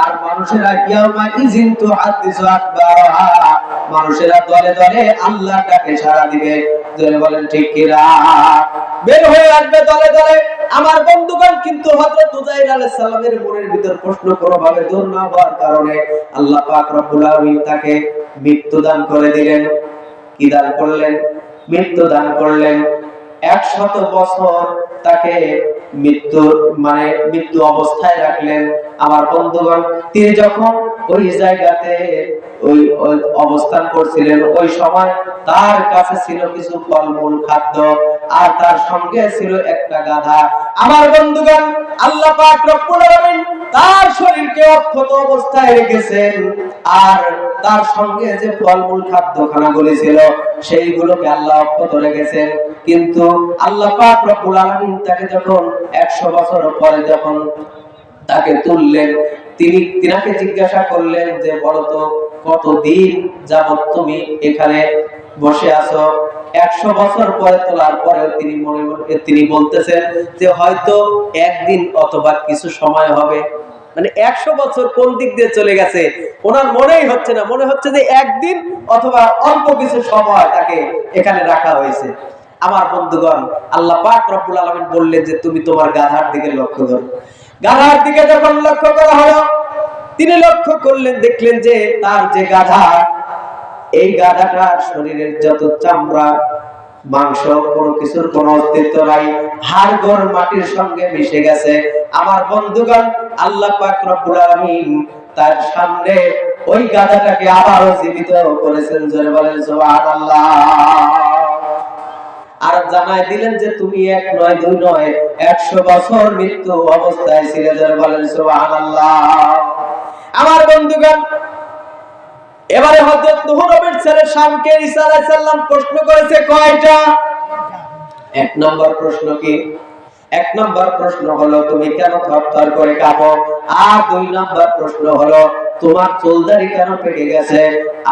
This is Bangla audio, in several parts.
আর মানুষেরা ইয়াউমা ইযিন তুহাদ্দিসু আকবারহা, মানুষেরা দলে দলে আল্লাহর ডাকে সাড়া দিবে। জোরে বলেন ঠিক কি না? বের হয়ে আসবে দলে দলে। আমার বন্ধুগণ, কিন্তু হযরত উযাইর আলাইহিস সালামের মনের ভিতর প্রশ্ন কোনোভাবে দূর না হওয়ার কারণে আল্লাহ পাক রব্বুল আলামিন তাকে মৃত্যু দান করে দিলেন। কি দান করলেন? মৃত্যু দান করলেন। 100 বছর তাকে মৃত্যু অবস্থায় রাখলেন। আমার বন্ধুগণ, তিনি যখন ওই জায়গাতে ওই অবস্থান করছিলেন, ওই সময় তার কাছে ছিল কিছু ফলমূল খাদ্য, আর তার সঙ্গে ছিল একটা গাধা। আমার বন্ধুগণ, আল্লাহ পাক রব্বুল আলামিন তার শরীরকে অক্ষত অবস্থায় রেখেছেন, আর তার সঙ্গে যে ফলমূল খাদ্যখানাগুলি ছিল সেইগুলোকে আল্লাহ অক্ষত রেখেছেন। কিন্তু আল্লাহ পাক রব্বুল আলামিন তাকে যখন 100 বছর পরে যখন তাকে তুললেন, তিনাকে জিজ্ঞাসা করলেন যে বলতো কতদিন যাবত তুমি এখানে বসে আছো? 100 বছর পরে তোলার পরেও তিনি বলতেছেন যে হয়তো একদিন অথবা কিছু সময় হবে। মানে 100 বছর কোন দিক দিয়ে চলে গেছে ওনার মনেই হচ্ছে না, মনে হচ্ছে যে একদিন অথবা অল্প কিছু সময় তাকে এখানে রাখা হয়েছে। আমার বন্ধুগণ, আল্লাহ পাক রব্বুল আলামিন বললেন যে তুমি তোমার গাধার দিকে লক্ষ্য করো। গাধার দিকে যখন লক্ষ্য করা হলো, তিনি লক্ষ্য করলেন, দেখলেন যে তার যে গাধা, এই গাধাটার শরীরের যত চামড়া মাংস কোনো কিছুর কোনো অস্তিত্ব নাই, হাড় গোড় মাটির সঙ্গে মিশে গেছে। আমার বন্ধুগণ, আল্লাহ পাক রব্বুল আলামিন তার সামনে ওই গাধাটাকে আবারও জীবিত করেছেন। জোরে বলেন সুবহানাল্লাহ। আর জানাই দিলেন যে তুমি এক নয় দুই নয় 100 বছর মৃত্যু অবস্থায় ছিলে। জোরে বলেন সুবহানাল্লাহ। আমার বন্ধুগণ, এবারে হযরত নূহ নবীর ছেলে শামকে ঈসা আলাইহিস সালাম প্রশ্ন করেছে কয়টা? এক নম্বর প্রশ্ন কি? এক নম্বর প্রশ্ন হলো তুমি কেন থরথর করে কাঁপো? আর 2 নম্বর প্রশ্ন হলো তোমার চুলদাড়ি কেন পেকে গেছে?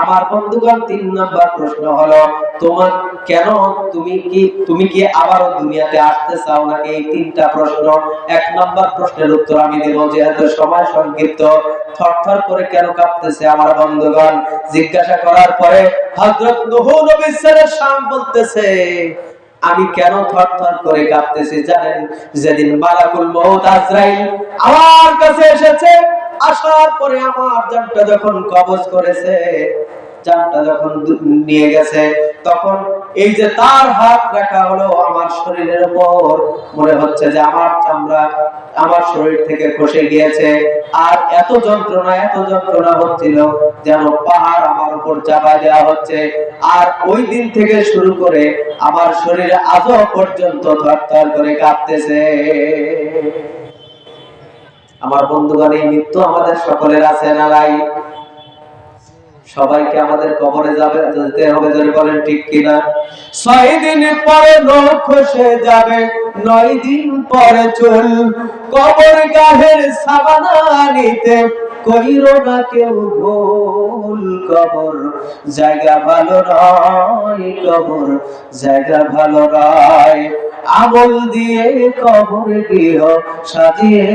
আমার বন্ধুগণ, 3 নম্বর প্রশ্ন হলো তোমার কেন তুমি কি আবারও দুনিয়াতে আসতে চাও নাকি? এই 3টা প্রশ্ন। 1 নম্বর প্রশ্নের উত্তর আমি দেব, যেহেতু সময় সংক্ষিপ্ত। থরথর করে কেন কাঁপতেছে আমার বন্ধুগণ? জিজ্ঞাসা করার পরে হযরত নূহ নবীর ছেলে শাম বলতেছে আমি কেন থরথর করে কাঁপতেছি জানেন? যেদিন মালাকুল মউত আজরাইল আমার কাছে এসেছে, আসার পরে আমার জানটা যখন কবজ করেছে, জানটা যখন নিয়ে গেছে, তখন এই যে তার হাত রাখা হলো আমার শরীরের উপর, মনে হচ্ছে যে আমার চামড়া আমার শরীর থেকে খসে গিয়েছে। আর এত যন্ত্রণা হচ্ছিল যেন পাহাড় আমার উপর চাপায় দেওয়া হচ্ছে। আর ওই দিন থেকে শুরু করে আমার শরীরে আজও পর্যন্ত থরথর করে কাঁপতেছে। আমার বন্ধুগণ, এই মৃত্যু আমাদের সকলের আছে না নাই? সবাইকে আমাদের কবরে যেতে হবে। যদি বলেন ঠিক কিনা? 6 দিন পরে নখ খসে যাবে, 9 দিন পরে চুল। কবর গাহের সাবানা নিতে কইরো না কেউ ভুল। কবর জায়গা ভালো নয়, কবর জায়গা ভালো নয়। আমল দিয়ে কবর গৃহ সাজিয়ে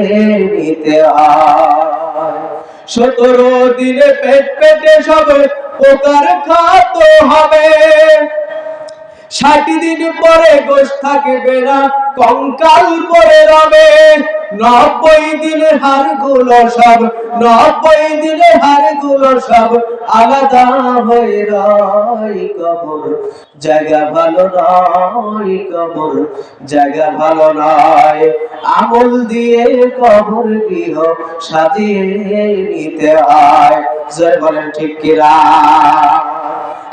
নিতে হয়। 17 দিনে পেটে সব পোকার খাতো হবে। 60 দিন পরে গোশ থাকবে না, কঙ্কাল পরে রবে। 90 দিনে হাড়গুলো সব আলাদা হয়ে রয়। কবর জায়গা ভালো নয়, কবর জায়গা ভালো নয়। আমল দিয়ে কবর গৃহ সাজিয়ে নিতে হয়। জয় বলেন ঠিক কিনা?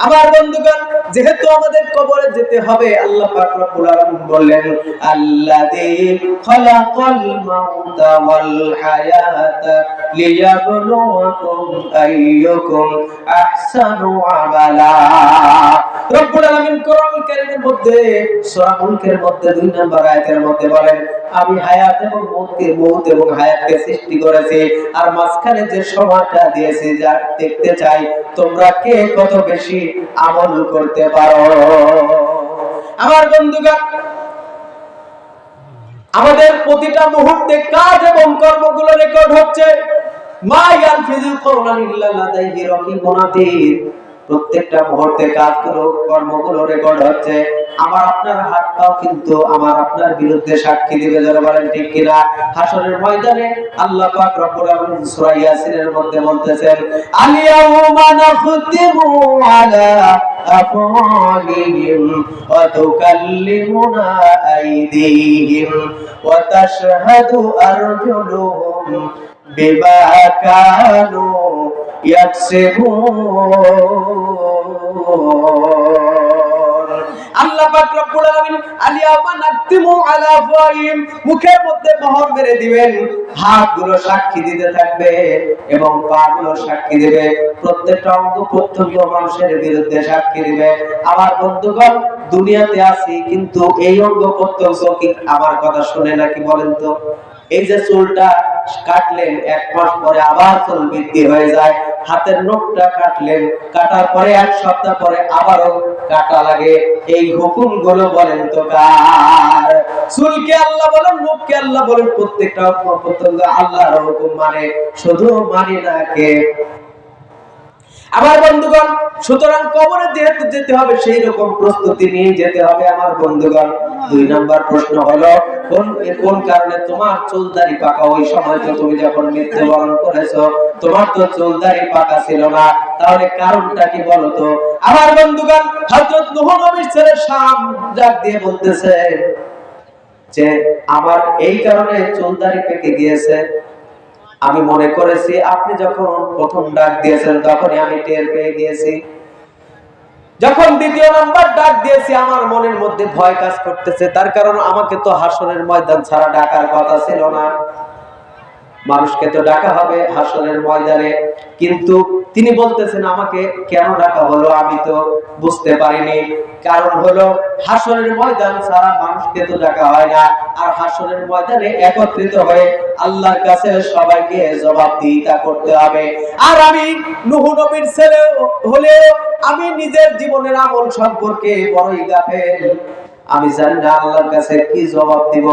আমার বন্ধুগণ, যেহেতু আমাদের কবরে যেতে হবে, আল্লাহ পাক রব্বুল আলামিন বললেন আল্লাযী খালাকাল মাউতা ওয়াল হায়াতা লিয়াবলুয়াকুম আইয়ুকুম আহসানু আমালা। রব্বুল আলামিন কোরআনুল কারীমের মধ্যে সূরা মুলকের মধ্যে 2 নম্বর আয়াতের মধ্যে বলেন আমি হায়াত এবং হায়াতকে সৃষ্টি করেছি, আর মাঝখানে যে সময়টা দিয়েছি যা দেখতে চাই তোমরা কে কত বেশি আমল করতে পারো। আমার বন্ধুগণ, আমাদের প্রতিটা মুহূর্তে কাজ এবং কর্মগুলো রেকর্ড হচ্ছে। মা ইয়ালফিযু কাওলান ইল্লা লাদাইহি রাকিবুন আতীদ। প্রত্যেকটা মুহূর্তে কাজগুলো কর্মগুলো রেকর্ড হচ্ছে। আমার আপনার হাত পাও কিন্তু আমার আপনার বিরুদ্ধে সাক্ষী দিবে, যারা বলেন ঠিক কিনা। হাশরের ময়দানে আল্লাহ পাক রব্বুল আলামিন সূরা ইয়াসিনের মধ্যে বলতেছেন, আল-ইয়াউমা নাখতিমু আলা আফওয়াহিহিম ওয়া তুকাল্লিমুনা আইদিহিম ওয়া তাশহাদু আরজুলুহুম বিমা কানু আল্লাহ পাক রব্বুল আলামিন আলিয়ামা নাকতিমু আলা আফওয়াহিম, মুখের মধ্যে মোহর মেরে দিবেন, হাতগুলো সাক্ষী দিতে থাকবে এবং পাগুলো সাক্ষী দিবে, প্রত্যেকটা অঙ্গ প্রত্যঙ্গ মানুষের বিরুদ্ধে সাক্ষী দিবে। আমার বন্ধুগণ, দুনিয়াতে আছি কিন্তু এই অঙ্গ প্রত্যঙ্গ কি আমার কথা শুনে নাকি বলেন তো? এই যে চুলটা কাটলেন, এক মাস পরে আবার চুল বৃদ্ধি হয়ে যায়। হাতের নখটা কাটলেন, কাটার পরে এক সপ্তাহ পরে আবারও কাটা লাগে। এই হুকুম গুলো বলেন তো কার? চুলকে আল্লাহ বলেন, মুখকে আল্লাহ বলেন, প্রত্যেকটা প্রত্যঙ্গ আল্লাহর হুকুম মানে, শুধু মানি না কে? আমার বন্ধুগণ, সুতরাং কবরে যেহেতু যেতে হবে সেই রকম প্রস্তুতি নিয়ে যেতে হবে। আমার বন্ধুগণ, 2 নাম্বার প্রশ্ন হলো, কোন কারণে তোমার চুলদাড়ি পাকা? ওই সময় তো তুমি যখন মৃত্যুবরণ করেছো তোমার তো চুলদাড়ি পাকা ছিল না, তাহলে কারণটা কি বলো তো? আমার বন্ধুগণ, হযরত নূহ নবীর ছেলে শাম ডাক দিয়ে বলতেছে যে আমার এই কারণে চুলদাড়ি পেকে গিয়েছে। আমি মনে করেছি আপনি যখন প্রথম ডাক দিয়েছেন তখনই আমি টের পেয়ে গিয়েছি। যখন দ্বিতীয় নাম্বার ডাক দিয়েছি আমার মনের মধ্যে ভয় কাজ করতেছে, তার কারণ আমাকে তো হাসরের ময়দান ছাড়া ডাকার কথা ছিল না। মানুষকে তো ডাকা হবে হাসরের ময়দানে, কিন্তু তিনি বলতেছেন আমাকে কেন ডাকা হলো আমি তো বুঝতে পারিনি। কারণ হলো হাসরের ময়দান ছাড়া মানুষকে তো ডাকা হয় না, আর হাসরের ময়দানে একত্রিত হয়ে আল্লাহর কাছে সবাইকে জবাবদিহিতা করতে হবে। আর আমি নূহ নবীর ছেলে হলেও আমি নিজের জীবনের আমল সম্পর্কে বড়ই গাফেল। আমি জানি না আল্লাহর কাছে কি জবাব দিব।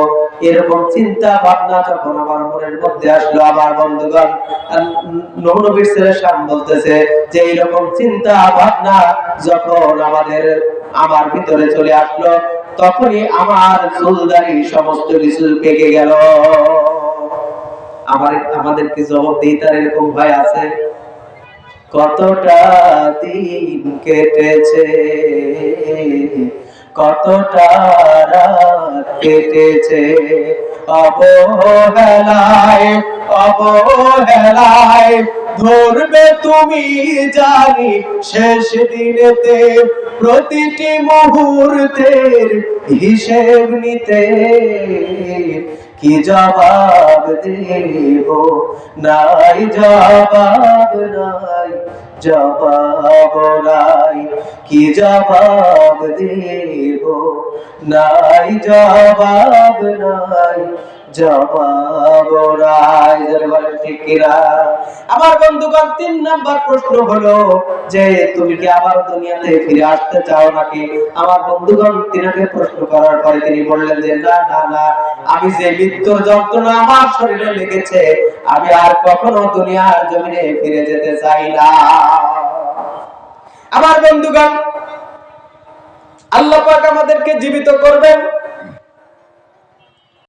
এরকম চিন্তা ভাবনা যখন আমার মনের মধ্যে আসলো, আমার বন্ধুগণ, নূহ নবীর ছেলে শাম বলতেছে যে এইরকম চিন্তা ভাবনা যখন আমার ভিতরে চলে আসলো, তখনই আমার চুলদাড়ি সমস্ত কিছু পেকে গেল। আমাদের কি জবাবদিহিতার এরকম ভয় আছে? কতটা দিন কেটেছে, কতটা রাত কেটেছে, অবহেলায় অবহেলায় ধরবে তুমি জানি শেষ দিনেতে, প্রতিটি মুহূর্তের হিসেব নিতে। কি জবাব দেব, নাই জবাব নাই, জবাব নাই। কি জবাব দেব, নাই জবাব নাই, জবাব নাই। ঠিক কিনা? আমার বন্ধুগণ, 3 নাম্বার প্রশ্ন হলো যে তুমি কি আবার দুনিয়াতে ফিরে আসতে চাও নাকি? আমার বন্ধুগণ, তিনাকে প্রশ্ন করার পরে তিনি বললেন যে না না না, আমি যে মৃত্যুর যন্ত্রণা আমার শরীরে লেগেছে আমি আর কখনো দুনিয়ার জমিনে ফিরে যেতে চাই না। আমার বন্ধুগণ, আল্লাহ পাক আমাদেরকে জীবিত করবেন,